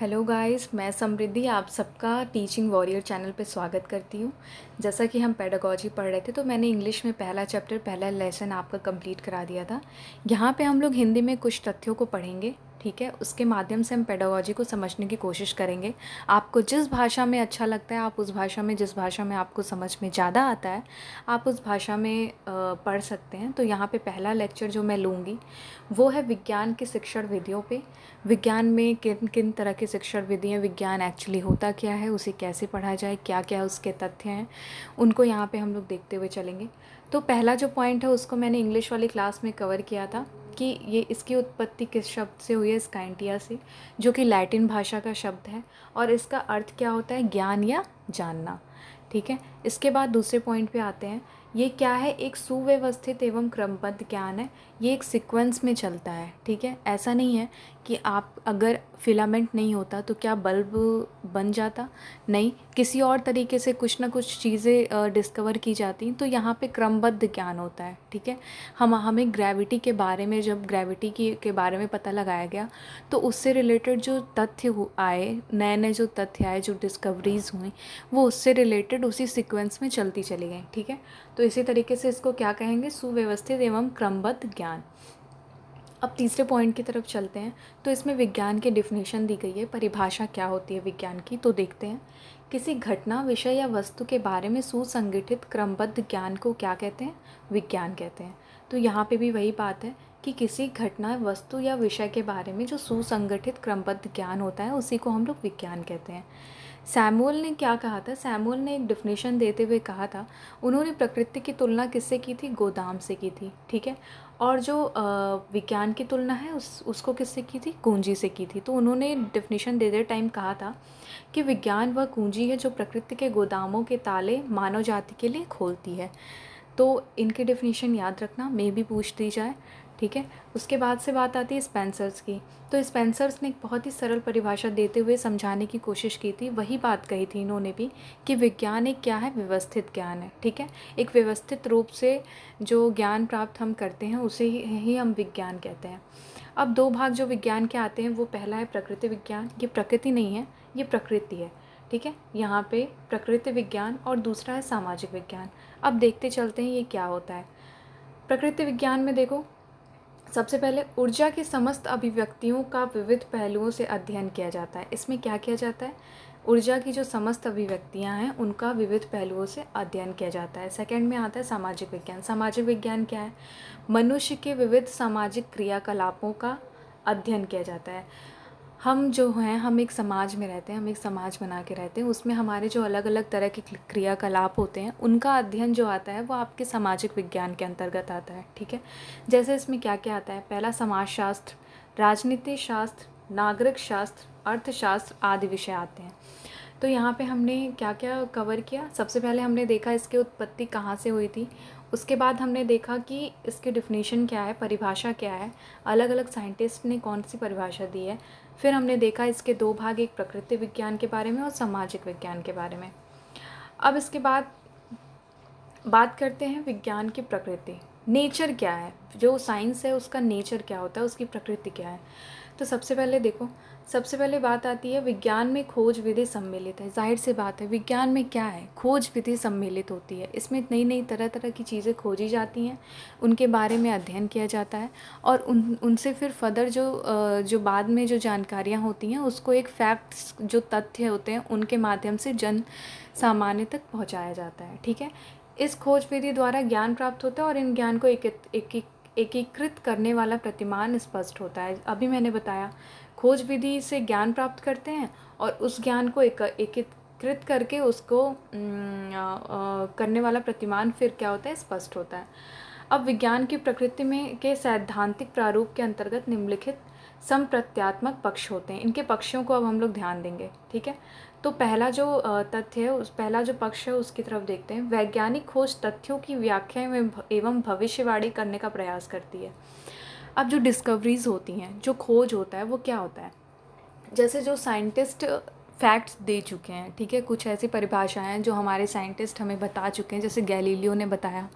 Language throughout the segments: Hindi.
हेलो गाइस, मैं समृद्धि आप सबका टीचिंग वॉरियर चैनल पे स्वागत करती हूँ। जैसा कि हम पेडागॉजी पढ़ रहे थे तो मैंने इंग्लिश में पहला चैप्टर पहला लेसन आपका कंप्लीट करा दिया था। यहाँ पे हम लोग हिंदी में कुछ तथ्यों को पढ़ेंगे, ठीक है। उसके माध्यम से हम पेडागॉजी को समझने की कोशिश करेंगे। आपको जिस भाषा में अच्छा लगता है आप उस भाषा में, जिस भाषा में आपको समझ में ज़्यादा आता है आप उस भाषा में पढ़ सकते हैं। तो यहाँ पे पहला लेक्चर जो मैं लूँगी वो है विज्ञान की शिक्षण विधियों पे। विज्ञान में किन किन तरह की शिक्षण विधियाँ, विज्ञान एक्चुअली होता क्या है, उसे कैसे पढ़ा जाए, क्या क्या उसके तथ्य हैं, उनको यहाँ पे हम लोग देखते हुए चलेंगे। तो पहला जो पॉइंट है उसको मैंने इंग्लिश वाली क्लास में कवर किया था कि ये इसकी उत्पत्ति किस शब्द से हुई है, स्काइंटिया से, जो कि लैटिन भाषा का शब्द है। और इसका अर्थ क्या होता है, ज्ञान या जानना, ठीक है। इसके बाद दूसरे पॉइंट पे आते हैं। ये क्या है, एक सुव्यवस्थित एवं क्रमबद्ध ज्ञान है। ये एक सीक्वेंस में चलता है, ठीक है। ऐसा नहीं है कि आप अगर फिलामेंट नहीं होता तो क्या बल्ब बन जाता, नहीं, किसी और तरीके से कुछ ना कुछ चीज़ें डिस्कवर की जाती। तो यहाँ पे क्रमबद्ध ज्ञान होता है, ठीक है। हमें ग्रेविटी के बारे में, जब ग्रेविटी के बारे में पता लगाया गया तो उससे रिलेटेड जो तथ्य आए, नए नए जो तथ्य आए, जो डिस्कवरीज़ हुई, वो उससे रिलेटेड उसी सीक्वेंस में चलती चली गई, ठीक है। तो इसी तरीके से इसको क्या कहेंगे, सुव्यवस्थित एवं क्रमबद्ध ज्ञान। अब तीसरे पॉइंट की तरफ चलते हैं। तो इसमें विज्ञान की डिफिनीशन दी गई है, परिभाषा क्या होती है विज्ञान की, तो देखते हैं। किसी घटना, विषय या वस्तु के बारे में सुसंगठित क्रमबद्ध ज्ञान को क्या कहते हैं, विज्ञान कहते हैं। तो यहाँ पे भी वही बात है कि किसी घटना, वस्तु या विषय के बारे में जो सुसंगठित क्रमबद्ध ज्ञान होता है उसी को हम लोग विज्ञान कहते हैं। सैमुअल ने क्या कहा था, सैमुअल ने एक डिफिनेशन देते हुए कहा था, उन्होंने प्रकृति की तुलना किससे की थी, गोदाम से की थी, ठीक है। और जो विज्ञान की तुलना है उसको किससे की थी, कुंजी से की थी। तो उन्होंने डिफिनेशन देते टाइम कहा था कि विज्ञान वह कुंजी है जो प्रकृति के गोदामों के ताले मानव जाति के लिए खोलती है। तो इनकी डेफिनेशन याद रखना, मे भी पूछ दी जाए, ठीक है। उसके बाद से बात आती है स्पेंसर्स की। तो स्पेंसर्स ने एक बहुत ही सरल परिभाषा देते हुए समझाने की कोशिश की थी, वही बात कही थी इन्होंने भी कि विज्ञान एक क्या है, व्यवस्थित ज्ञान है, ठीक है। एक व्यवस्थित रूप से जो ज्ञान प्राप्त हम करते हैं उसे ही हम विज्ञान कहते हैं। अब दो भाग जो विज्ञान के आते हैं, वो पहला है प्रकृति विज्ञान। ये प्रकृति नहीं है, ये प्रकृति है, ठीक है। यहाँ पे प्रकृति विज्ञान, और दूसरा है सामाजिक विज्ञान। अब देखते चलते हैं ये क्या होता है। प्रकृति विज्ञान में देखो, सबसे पहले ऊर्जा की समस्त अभिव्यक्तियों का विविध पहलुओं से अध्ययन किया जाता है। इसमें क्या किया जाता है, ऊर्जा की जो समस्त अभिव्यक्तियां हैं उनका विविध पहलुओं से अध्ययन किया जाता है। सेकंड में आता है सामाजिक विज्ञान। सामाजिक विज्ञान क्या है, मनुष्य के विविध सामाजिक क्रियाकलापों का अध्ययन किया जाता है। हम जो हैं, हम एक समाज में रहते हैं, हम एक समाज बना के रहते हैं, उसमें हमारे जो अलग अलग तरह के क्रियाकलाप होते हैं उनका अध्ययन जो आता है वो आपके सामाजिक विज्ञान के अंतर्गत आता है, ठीक है। जैसे इसमें क्या क्या आता है, पहला समाजशास्त्र, राजनीति शास्त्र, नागरिक शास्त्र, अर्थशास्त्र आदि विषय आते हैं। तो यहाँ पे हमने क्या क्या कवर किया, सबसे पहले हमने देखा इसकी उत्पत्ति कहाँ से हुई थी। उसके बाद हमने देखा कि इसकी डिफिनीशन क्या है, परिभाषा क्या है, अलग अलग साइंटिस्ट ने कौन सी परिभाषा दी है। फिर हमने देखा इसके दो भाग, एक प्रकृति विज्ञान के बारे में और सामाजिक विज्ञान के बारे में। अब इसके बाद बात करते हैं विज्ञान की प्रकृति, नेचर क्या है, जो साइंस है उसका नेचर क्या होता है, उसकी प्रकृति क्या है। तो सबसे पहले देखो, सबसे पहले बात आती है विज्ञान में खोज विधि सम्मिलित है। जाहिर सी बात है, विज्ञान में क्या है, खोज विधि सम्मिलित होती है। इसमें नई नई तरह तरह की चीज़ें खोजी जाती हैं, उनके बारे में अध्ययन किया जाता है, और उनसे फिर फर्दर जो बाद में जो जानकारियाँ होती हैं उसको एक फैक्ट्स, जो तथ्य होते हैं उनके माध्यम से जन सामान्य तक पहुँचाया जाता है, ठीक है। इस खोज विधि द्वारा ज्ञान प्राप्त होता है और इन ज्ञान को एकीकृत करने वाला प्रतिमान स्पष्ट होता है। अभी मैंने बताया, खोज विधि से ज्ञान प्राप्त करते हैं और उस ज्ञान को एकीकृत करके उसको करने वाला प्रतिमान फिर क्या होता है, स्पष्ट होता है। अब विज्ञान की प्रकृति में के सैद्धांतिक प्रारूप के अंतर्गत निम्नलिखित संप्रत्यात्मक पक्ष होते हैं। इनके पक्षों को अब हम लोग ध्यान देंगे, ठीक है। तो पहला जो तथ्य है, पहला जो पक्ष है उसकी तरफ देखते हैं। वैज्ञानिक खोज तथ्यों की व्याख्या एवं भविष्यवाणी करने का प्रयास करती है। अब जो डिस्कवरीज होती हैं, जो खोज होता है वो क्या होता है, जैसे जो साइंटिस्ट फैक्ट्स दे चुके हैं, ठीक है, कुछ ऐसी परिभाषाएं हैं जो हमारे साइंटिस्ट हमें बता चुके हैं, जैसे गैलीलियो ने बताया,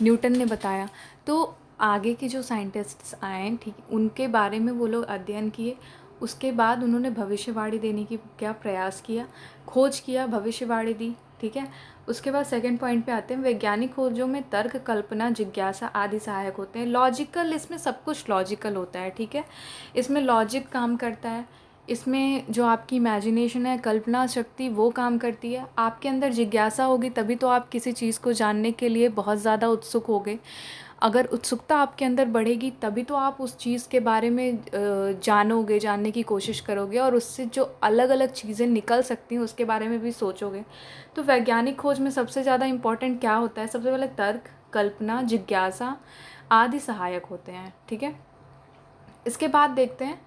न्यूटन ने बताया। तो आगे के जो साइंटिस्ट्स आए, ठीक, उनके बारे में वो लोग अध्ययन किए, उसके बाद उन्होंने भविष्यवाणी देने की क्या प्रयास किया, खोज किया, भविष्यवाणी दी, ठीक है। उसके बाद सेकंड पॉइंट पे आते हैं, वैज्ञानिक खोजों में तर्क, कल्पना, जिज्ञासा आदि सहायक होते हैं। लॉजिकल, इसमें सब कुछ लॉजिकल होता है, ठीक है। इसमें लॉजिक काम करता है, इसमें जो आपकी इमेजिनेशन है, कल्पना शक्ति, वो काम करती है। आपके अंदर जिज्ञासा होगी तभी तो आप किसी चीज़ को जानने के लिए बहुत ज़्यादा उत्सुक होगे। अगर उत्सुकता आपके अंदर बढ़ेगी तभी तो आप उस चीज़ के बारे में जानोगे, जानने की कोशिश करोगे, और उससे जो अलग अलग चीज़ें निकल सकती हैं उसके बारे में भी सोचोगे। तो वैज्ञानिक खोज में सबसे ज़्यादा इम्पॉर्टेंट क्या होता है? सबसे पहले तर्क, कल्पना, जिज्ञासा आदि सहायक होते हैं, ठीक है। इसके बाद देखते हैं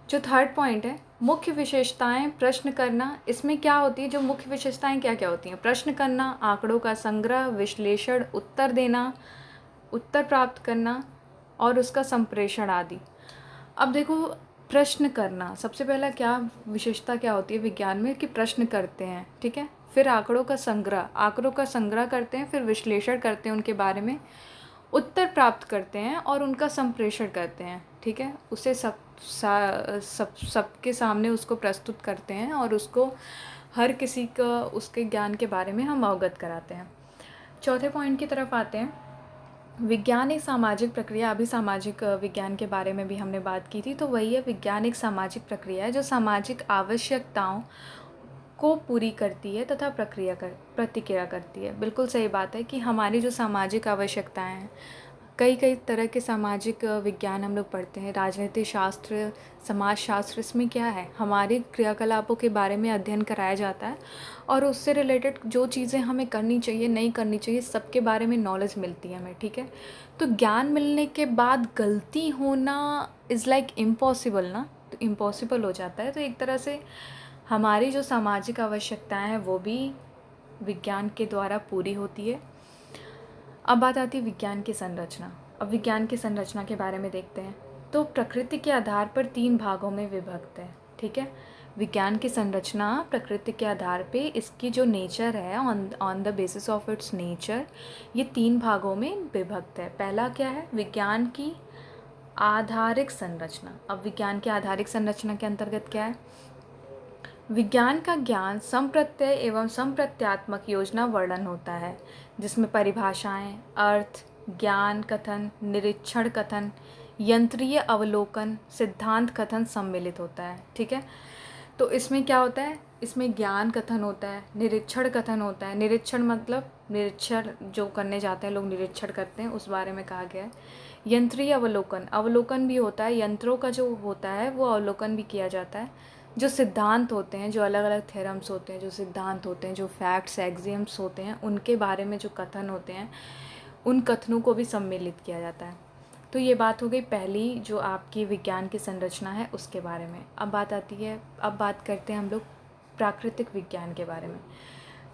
जो थर्ड पॉइंट है, मुख्य विशेषताएं, प्रश्न करना। इसमें क्या होती है, जो मुख्य विशेषताएं क्या क्या होती हैं? प्रश्न करना, आंकड़ों का संग्रह, विश्लेषण, उत्तर देना, उत्तर प्राप्त करना और उसका संप्रेषण आदि। अब देखो, प्रश्न करना सबसे पहला क्या विशेषता क्या होती है विज्ञान में, कि प्रश्न करते हैं, ठीक है। फिर आंकड़ों का संग्रह, आंकड़ों का संग्रह करते हैं, फिर विश्लेषण करते हैं उनके बारे में, उत्तर प्राप्त करते हैं और उनका संप्रेषण करते हैं, ठीक है। उसे सबके सामने उसको प्रस्तुत करते हैं और उसको हर किसी का उसके ज्ञान के बारे में हम अवगत कराते हैं। चौथे पॉइंट की तरफ आते हैं, विज्ञान एक सामाजिक प्रक्रिया। अभी सामाजिक विज्ञान के बारे में भी हमने बात की थी, तो वही है, विज्ञान एक सामाजिक प्रक्रिया है जो सामाजिक आवश्यकताओं को पूरी करती है तथा प्रतिक्रिया करती है। बिल्कुल सही बात है कि हमारी जो सामाजिक आवश्यकताएं हैं, कई कई तरह के सामाजिक विज्ञान हम लोग पढ़ते हैं, राजनीति शास्त्र, समाज शास्त्र। इसमें क्या है, हमारे क्रियाकलापों के बारे में अध्ययन कराया जाता है और उससे रिलेटेड जो चीज़ें हमें करनी चाहिए, नहीं करनी चाहिए, सबके बारे में नॉलेज मिलती है हमें, ठीक है। तो ज्ञान मिलने के बाद गलती होना इज़ लाइक इम्पॉसिबल ना, तो इम्पॉसिबल हो जाता है। तो एक तरह से हमारी जो सामाजिक आवश्यकताएं हैं वो भी विज्ञान के द्वारा पूरी होती है। अब बात आती है विज्ञान की संरचना। अब विज्ञान की संरचना के बारे में देखते हैं, तो प्रकृति के आधार पर 3 भागों में विभक्त है, ठीक है। विज्ञान की संरचना प्रकृति के आधार पे, इसकी जो नेचर है, on the basis of its nature, ये 3 भागों में विभक्त है। पहला क्या है, विज्ञान की आधारिक संरचना। अब विज्ञान की आधारिक संरचना के अंतर्गत क्या है, विज्ञान का ज्ञान संप्रत्यय एवं संप्रत्यात्मक योजना वर्णन होता है, जिसमें परिभाषाएं, अर्थ, ज्ञान कथन, निरीक्षण कथन, यंत्रीय अवलोकन, सिद्धांत कथन सम्मिलित होता है, ठीक है। तो इसमें क्या होता है, इसमें ज्ञान कथन होता है, निरीक्षण कथन होता है। निरीक्षण मतलब निरीक्षण जो करने जाते हैं लोग, निरीक्षण करते हैं, उस बारे में कहा गया है। यंत्रीय अवलोकन, अवलोकन भी होता है, यंत्रों का जो होता है वो अवलोकन भी किया जाता है। जो सिद्धांत होते हैं, जो अलग अलग थ्योरम्स होते हैं, जो सिद्धांत होते हैं, जो फैक्ट्स, एक्सियम्स होते हैं, उनके बारे में जो कथन होते हैं, उन कथनों को भी सम्मिलित किया जाता है। तो ये बात हो गई पहली, जो आपकी विज्ञान की संरचना है उसके बारे में। अब बात आती है, अब बात करते हैं हम लोग प्राकृतिक विज्ञान के बारे में।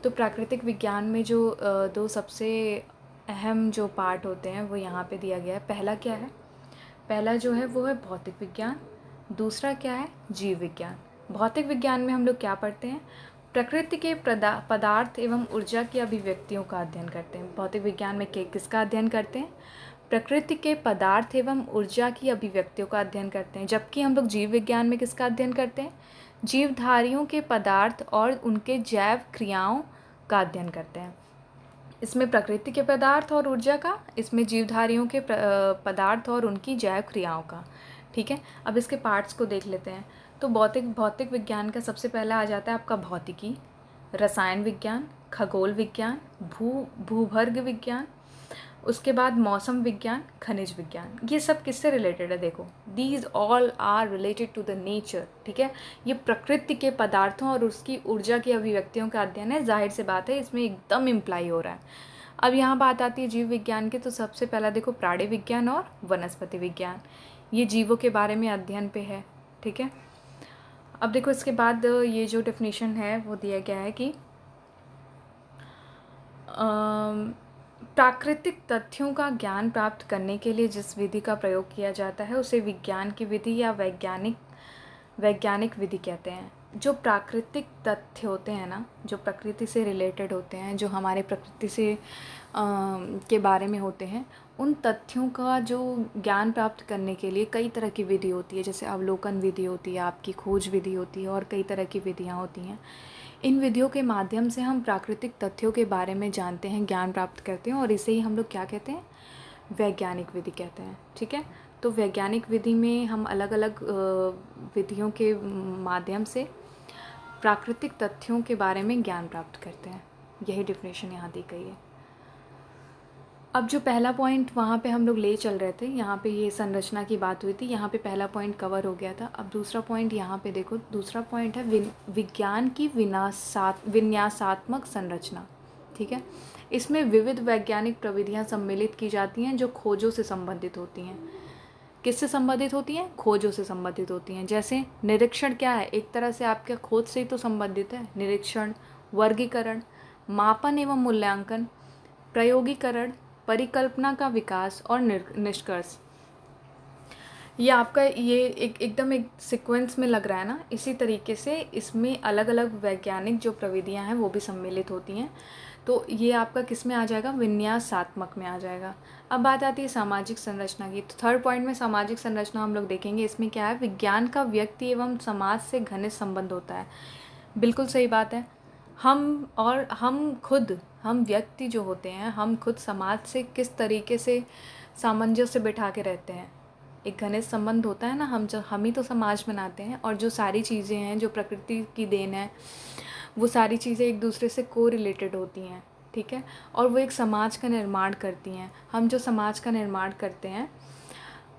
तो प्राकृतिक विज्ञान में जो दो सबसे अहम जो पार्ट होते हैं वो यहाँ पे दिया गया है। पहला क्या है, पहला जो है वो है भौतिक विज्ञान, दूसरा क्या है, जीव विज्ञान। भौतिक विज्ञान में हम लोग क्या पढ़ते हैं, प्रकृति के पदार्थ एवं ऊर्जा की अभिव्यक्तियों का अध्ययन करते हैं। भौतिक विज्ञान में किसका अध्ययन करते हैं, प्रकृति के पदार्थ एवं ऊर्जा की अभिव्यक्तियों का अध्ययन करते हैं। जबकि हम लोग जीव विज्ञान में किसका अध्ययन करते हैं, जीवधारियों के पदार्थ और उनके जैव क्रियाओं का अध्ययन करते हैं। इसमें प्रकृति के पदार्थ और ऊर्जा का, इसमें जीवधारियों के पदार्थ और उनकी जैव क्रियाओं का, ठीक है। अब इसके पार्ट्स को देख लेते हैं। तो भौतिक विज्ञान का सबसे पहला आ जाता है आपका भौतिकी, रसायन विज्ञान, खगोल विज्ञान, भूभर्ग विज्ञान, उसके बाद मौसम विज्ञान, खनिज विज्ञान। ये सब किससे रिलेटेड है, देखो, these all are related to the nature, ठीक है। ये प्रकृति के पदार्थों और उसकी ऊर्जा की अभिव्यक्तियों का अध्ययन है, जाहिर सी बात है इसमें एकदम इम्प्लाई हो रहा है। अब यहाँ बात आती है जीव विज्ञान की, तो सबसे पहला देखो प्राणी विज्ञान और वनस्पति विज्ञान, ये जीवों के बारे में अध्ययन पे है, ठीक है। अब देखो इसके बाद ये जो डेफिनेशन है वो दिया गया है कि प्राकृतिक तथ्यों का ज्ञान प्राप्त करने के लिए जिस विधि का प्रयोग किया जाता है उसे विज्ञान की विधि या वैज्ञानिक विधि कहते हैं। जो प्राकृतिक तथ्य होते हैं ना, जो प्रकृति से रिलेटेड होते हैं, जो हमारे प्रकृति से के बारे में होते हैं, उन तथ्यों का जो ज्ञान प्राप्त करने के लिए कई तरह की विधि होती है, जैसे अवलोकन विधि होती है, आपकी खोज विधि होती है और कई तरह की विधियाँ होती हैं। इन विधियों के माध्यम से हम प्राकृतिक तथ्यों के बारे में जानते हैं, ज्ञान प्राप्त करते हैं और इसे ही हम लोग क्या कहते हैं, वैज्ञानिक विधि कहते हैं। ठीक है, तो वैज्ञानिक विधि में हम अलग अलग विधियों के माध्यम से प्राकृतिक तथ्यों के बारे में ज्ञान प्राप्त करते हैं। यही डिफिनेशन यहाँ दी गई है। अब जो पहला पॉइंट वहाँ पे हम लोग ले चल रहे थे, यहाँ पे ये संरचना की बात हुई थी, यहाँ पे पहला पॉइंट कवर हो गया था। अब दूसरा पॉइंट यहाँ पे देखो, दूसरा पॉइंट है विज्ञान की विन्यासात्मक संरचना। ठीक है, इसमें विविध वैज्ञानिक प्रविधियाँ सम्मिलित की जाती हैं जो खोजों से संबंधित होती हैं। किससे संबंधित होती हैं? खोजों से संबंधित होती हैं। जैसे निरीक्षण क्या है, एक तरह से आपके खोज से ही तो संबंधित है। निरीक्षण, वर्गीकरण, मापन एवं मूल्यांकन, प्रयोगीकरण, परिकल्पना का विकास और निष्कर्ष। ये आपका ये एकदम एक सीक्वेंस में लग रहा है ना। इसी तरीके से इसमें अलग अलग वैज्ञानिक जो प्रविधियां हैं वो भी सम्मिलित होती हैं। तो ये आपका किस में आ जाएगा? विन्यासात्मक में आ जाएगा। अब बात आती है सामाजिक संरचना की। तो थर्ड पॉइंट में सामाजिक संरचना हम लोग देखेंगे। इसमें क्या है? विज्ञान का व्यक्ति एवं समाज से घनिष्ठ संबंध होता है। बिल्कुल सही बात है। हम व्यक्ति जो होते हैं, हम खुद समाज से किस तरीके से सामंजस्य बिठा के रहते हैं। एक घनिष्ठ संबंध होता है ना, हम ही तो समाज बनाते हैं। और जो सारी चीज़ें हैं जो प्रकृति की देन है, वो सारी चीज़ें एक दूसरे से को रिलेटेड होती हैं। ठीक है, और वो एक समाज का निर्माण करती हैं। हम जो समाज का निर्माण करते हैं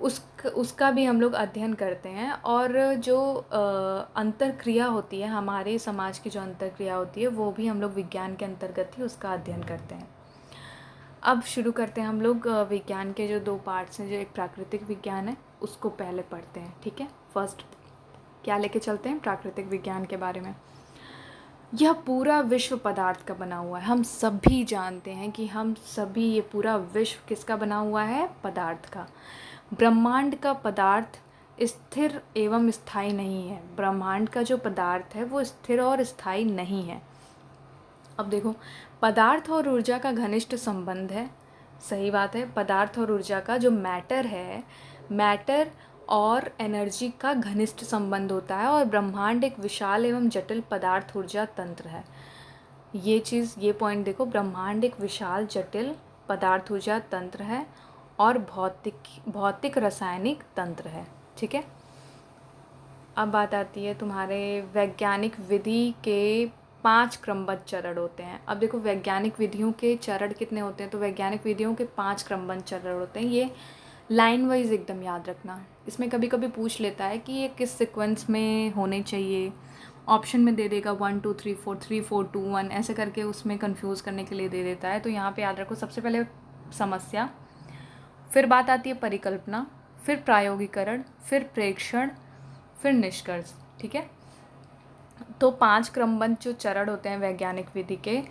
उसका भी हम लोग अध्ययन करते हैं। और जो अंतरक्रिया होती है, हमारे समाज की जो अंतरक्रिया होती है, वो भी हम लोग विज्ञान के अंतर्गत ही उसका अध्ययन करते हैं। अब शुरू करते हैं हम लोग विज्ञान के जो 2 पार्ट्स हैं। जो एक प्राकृतिक विज्ञान है, उसको पहले पढ़ते हैं। ठीक है, फर्स्ट क्या लेके चलते हैं? प्राकृतिक विज्ञान के बारे में। यह पूरा विश्व पदार्थ का बना हुआ है। हम सभी जानते हैं कि हम सभी, ये पूरा विश्व किसका बना हुआ है? पदार्थ का। ब्रह्मांड का पदार्थ स्थिर एवं स्थायी नहीं है। ब्रह्मांड का जो पदार्थ है वो स्थिर और स्थायी नहीं है। अब देखो, पदार्थ और ऊर्जा का घनिष्ठ संबंध है। सही बात है। पदार्थ और ऊर्जा का जो मैटर है, मैटर और एनर्जी का घनिष्ठ संबंध होता है। और ब्रह्मांड एक विशाल एवं जटिल पदार्थ ऊर्जा तंत्र है। ये पॉइंट देखो, ब्रह्मांड एक विशाल जटिल पदार्थ ऊर्जा तंत्र है और भौतिक रासायनिक तंत्र है। ठीक है, अब बात आती है तुम्हारे वैज्ञानिक विधि के 5 क्रमबद्ध चरण होते हैं। अब देखो, वैज्ञानिक विधियों के चरण कितने होते हैं? तो वैज्ञानिक विधियों के 5 क्रमबद्ध चरण होते हैं। ये लाइन वाइज एकदम याद रखना। इसमें कभी कभी पूछ लेता है कि ये किस सीक्वेंस में होने चाहिए। ऑप्शन में दे देगा 1 2 3 4 3 4 2 1 ऐसे करके, उसमें कंफ्यूज करने के लिए दे देता है। तो यहाँ पे याद रखो, सबसे पहले समस्या, फिर बात आती है परिकल्पना, फिर प्रायोगिकरण, फिर प्रेक्षण, फिर निष्कर्ष। ठीक है, तो 5 क्रमबद्ध जो चरण होते हैं वैज्ञानिक विधि के,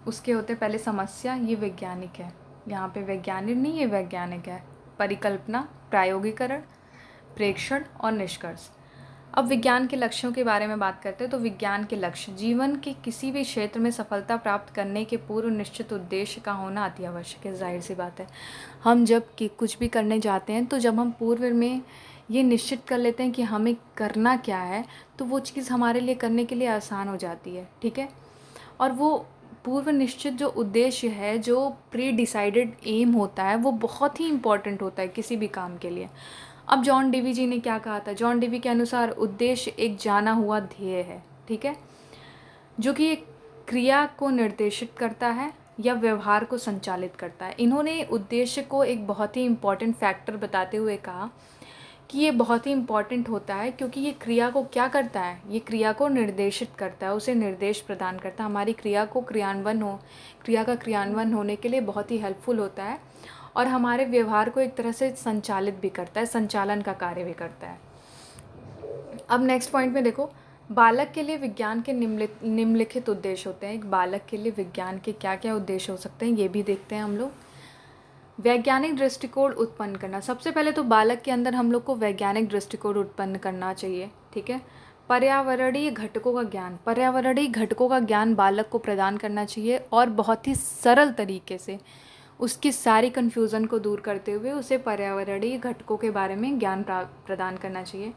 उसके होते हैं पहले समस्या। ये वैज्ञानिक है, यहाँ पे वैज्ञानिक नहीं, ये वैज्ञानिक है। परिकल्पना, प्रायोगिकरण, प्रेक्षण और निष्कर्ष। अब विज्ञान के लक्ष्यों के बारे में बात करते हैं। तो विज्ञान के लक्ष्य, जीवन के किसी भी क्षेत्र में सफलता प्राप्त करने के पूर्व निश्चित उद्देश्य का होना अति आवश्यक है। जाहिर सी बात है, हम जब कि कुछ भी करने जाते हैं, तो जब हम पूर्व में ये निश्चित कर लेते हैं कि हमें करना क्या है, तो वो चीज़ हमारे लिए करने के लिए आसान हो जाती है। ठीक है, और वो पूर्व निश्चित जो उद्देश्य है, जो प्री डिसाइडेड एम होता है, वो बहुत ही इम्पॉर्टेंट होता है किसी भी काम के लिए। अब जॉन डीवी जी ने क्या कहा था? जॉन डीवी के अनुसार उद्देश्य एक जाना हुआ ध्येय है। ठीक है, जो कि एक क्रिया को निर्देशित करता है या व्यवहार को संचालित करता है। इन्होंने उद्देश्य को एक बहुत ही इम्पॉर्टेंट फैक्टर बताते हुए कहा कि ये बहुत ही इम्पॉर्टेंट होता है, क्योंकि ये क्रिया को क्या करता है? ये क्रिया को निर्देशित करता है, उसे निर्देश प्रदान करता है। हमारी क्रिया का क्रियान्वयन होने के लिए बहुत ही हेल्पफुल होता है। और हमारे व्यवहार को एक तरह से संचालित भी करता है, संचालन का कार्य भी करता है। अब नेक्स्ट पॉइंट में देखो, बालक के लिए विज्ञान के निम्नलिखित उद्देश्य होते हैं। एक बालक के लिए विज्ञान के क्या क्या उद्देश्य हो सकते हैं, ये भी देखते हैं हम लोग। वैज्ञानिक दृष्टिकोण उत्पन्न करना। सबसे पहले तो बालक के अंदर हम लोग को वैज्ञानिक दृष्टिकोण उत्पन्न करना चाहिए। ठीक है, पर्यावरणीय घटकों का ज्ञान बालक को प्रदान करना चाहिए और बहुत ही सरल तरीके से उसकी सारी कन्फ्यूज़न को दूर करते हुए उसे पर्यावरणीय घटकों के बारे में ज्ञान प्रदान करना चाहिए।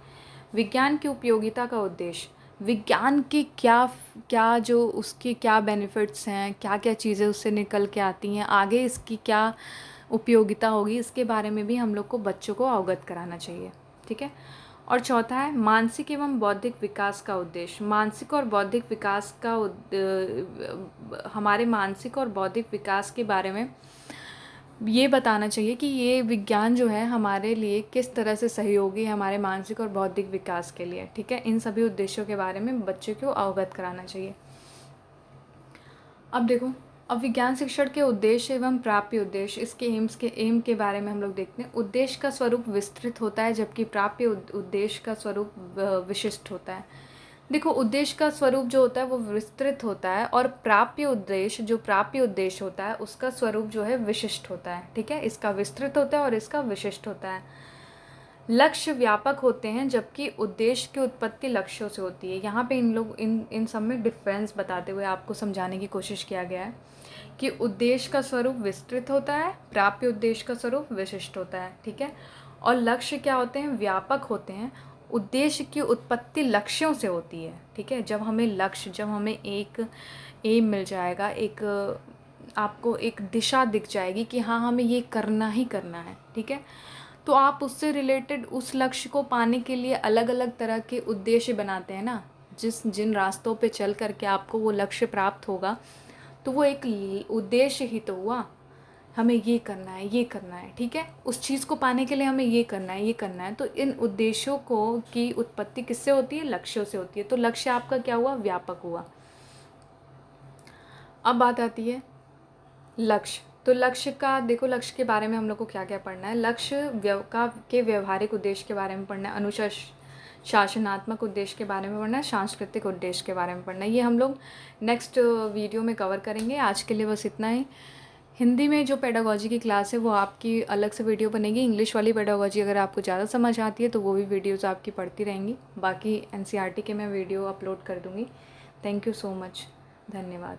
विज्ञान की उपयोगिता का उद्देश्य, विज्ञान की क्या क्या जो उसके क्या बेनिफिट्स हैं, क्या क्या चीज़ें उससे निकल के आती हैं, आगे इसकी क्या उपयोगिता होगी, इसके बारे में भी हम लोग को बच्चों को अवगत कराना चाहिए। ठीक है। और चौथा है मानसिक एवं बौद्धिक विकास का उद्देश्य। मानसिक और बौद्धिक विकास का हमारे मानसिक और बौद्धिक विकास के बारे में ये बताना चाहिए कि ये विज्ञान जो है हमारे लिए किस तरह से सहयोगी है हमारे मानसिक और बौद्धिक विकास के लिए। ठीक है। इन सभी उद्देश्यों के बारे में बच्चों को अवगत कराना चाहिए। अब देखो, अब विज्ञान शिक्षण के उद्देश्य एवं प्राप्य उद्देश्य, इसके एम के बारे में हम लोग देखते हैं। उद्देश्य का स्वरूप विस्तृत होता है जबकि प्राप्य उद्देश्य का स्वरूप विशिष्ट होता है। देखो, उद्देश्य का स्वरूप जो होता है वो विस्तृत होता है और प्राप्य उद्देश्य होता है उसका स्वरूप जो है विशिष्ट होता है। ठीक है। इसका विस्तृत होता है और इसका विशिष्ट होता है। लक्ष्य व्यापक होते हैं जबकि उद्देश्य की उत्पत्ति लक्ष्यों से होती है। यहाँ पे इन सब में डिफरेंस बताते हुए आपको समझाने की कोशिश किया गया है कि उद्देश्य का स्वरूप विस्तृत होता है, प्राप्य उद्देश्य का स्वरूप विशिष्ट होता है। ठीक है। और लक्ष्य क्या होते हैं, व्यापक होते हैं। उद्देश्य की उत्पत्ति लक्ष्यों से होती है। ठीक है। जब हमें एक एम मिल जाएगा, एक आपको एक दिशा दिख जाएगी कि हाँ हमें ये करना ही करना है। ठीक है। तो आप उससे रिलेटेड उस लक्ष्य को पाने के लिए अलग अलग तरह के उद्देश्य बनाते हैं ना। जिन रास्तों पे चल करके आपको वो लक्ष्य प्राप्त होगा तो वो एक उद्देश्य ही तो हुआ। हमें ये करना है, ये करना है। ठीक है। उस चीज़ को पाने के लिए हमें ये करना है, ये करना है। तो इन उद्देश्यों को की उत्पत्ति किससे होती है, लक्ष्यों से होती है। तो लक्ष्य आपका क्या हुआ, व्यापक हुआ। अब बात आती है लक्ष्य। तो लक्ष्य का देखो, लक्ष्य के बारे में हम लोग को क्या क्या पढ़ना है। लक्ष्य के व्यवहारिक उद्देश्य के बारे में पढ़ना है, शासनात्मक उद्देश्य के बारे में पढ़ना है, सांस्कृतिक उद्देश्य के बारे में पढ़ना है। ये हम लोग नेक्स्ट वीडियो में कवर करेंगे। आज के लिए बस इतना ही। हिंदी में जो पेडागोजी की क्लास है वो आपकी अलग से वीडियो बनेगी। इंग्लिश वाली पेडागोजी अगर आपको ज़्यादा समझ आती है तो वो भी वीडियोज़ आपकी पढ़ती रहेंगी। बाकी एनसीईआरटी के मैं वीडियो अपलोड कर दूँगी। Thank you so much. धन्यवाद।